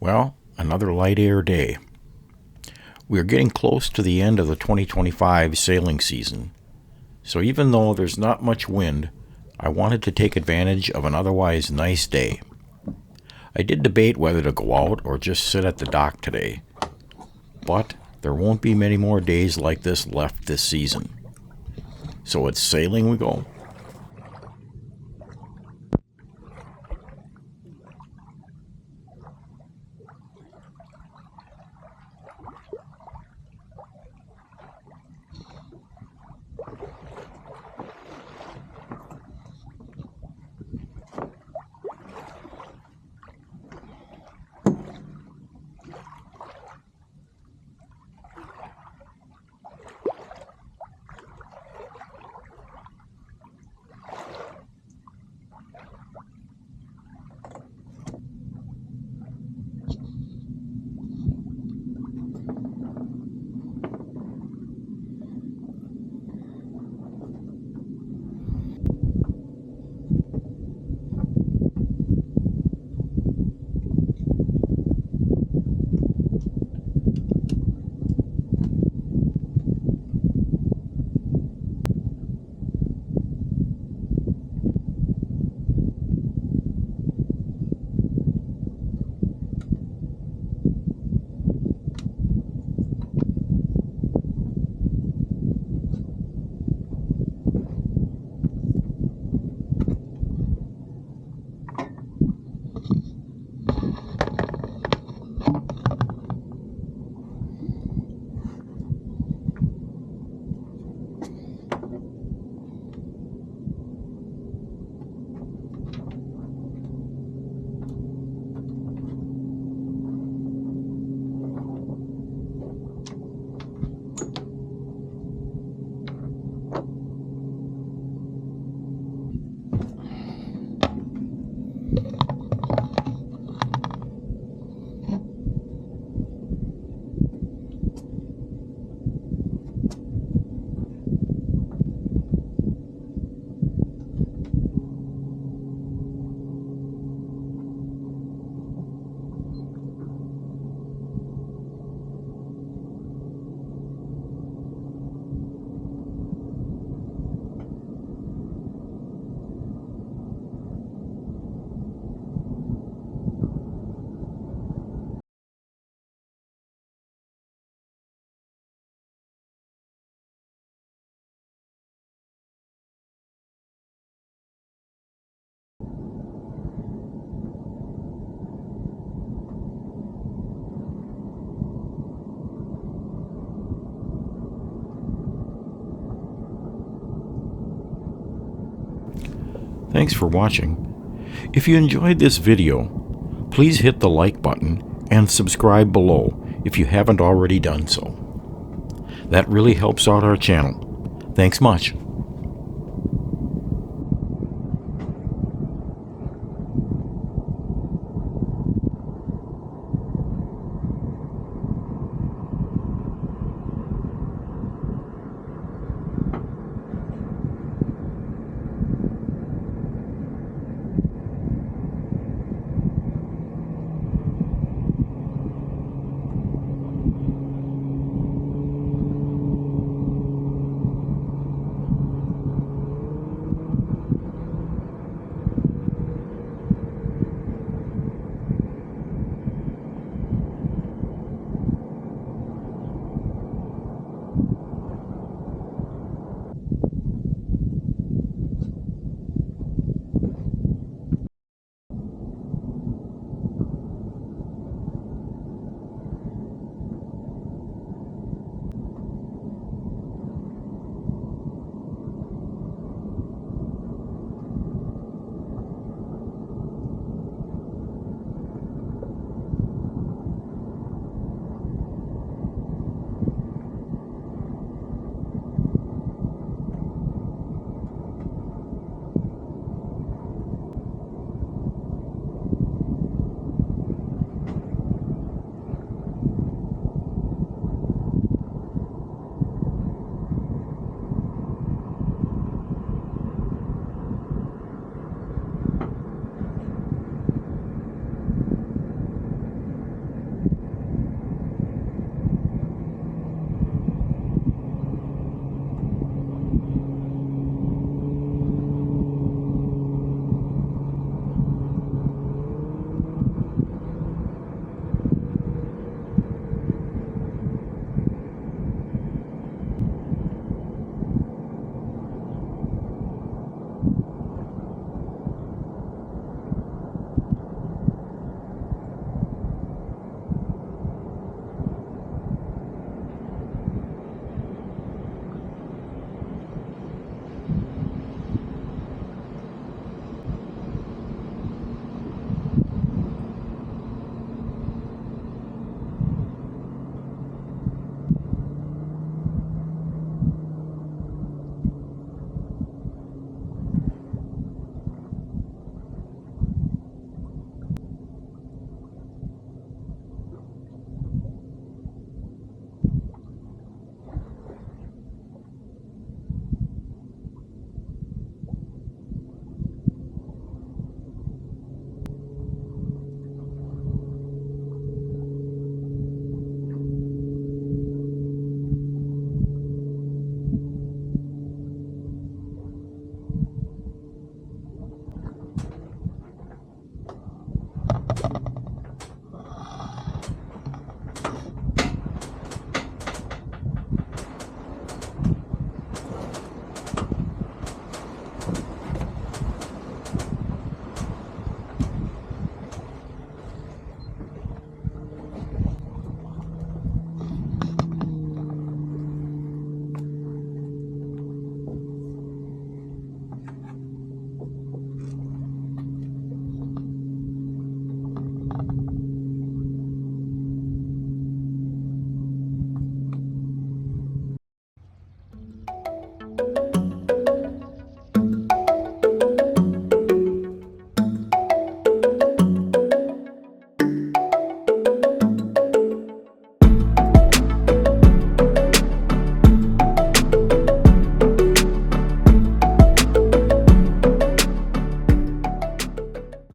Well, another light air day. We are getting close to the end of the 2025 sailing season, so even though there's not much wind, I wanted to take advantage of an otherwise nice day. I did debate whether to go out or just sit at the dock today, but there won't be many more days like this left this season. So it's sailing we go. Thanks for watching. If you enjoyed this video, please hit the like button and subscribe below if you haven't already done so. That really helps out our channel. Thanks much.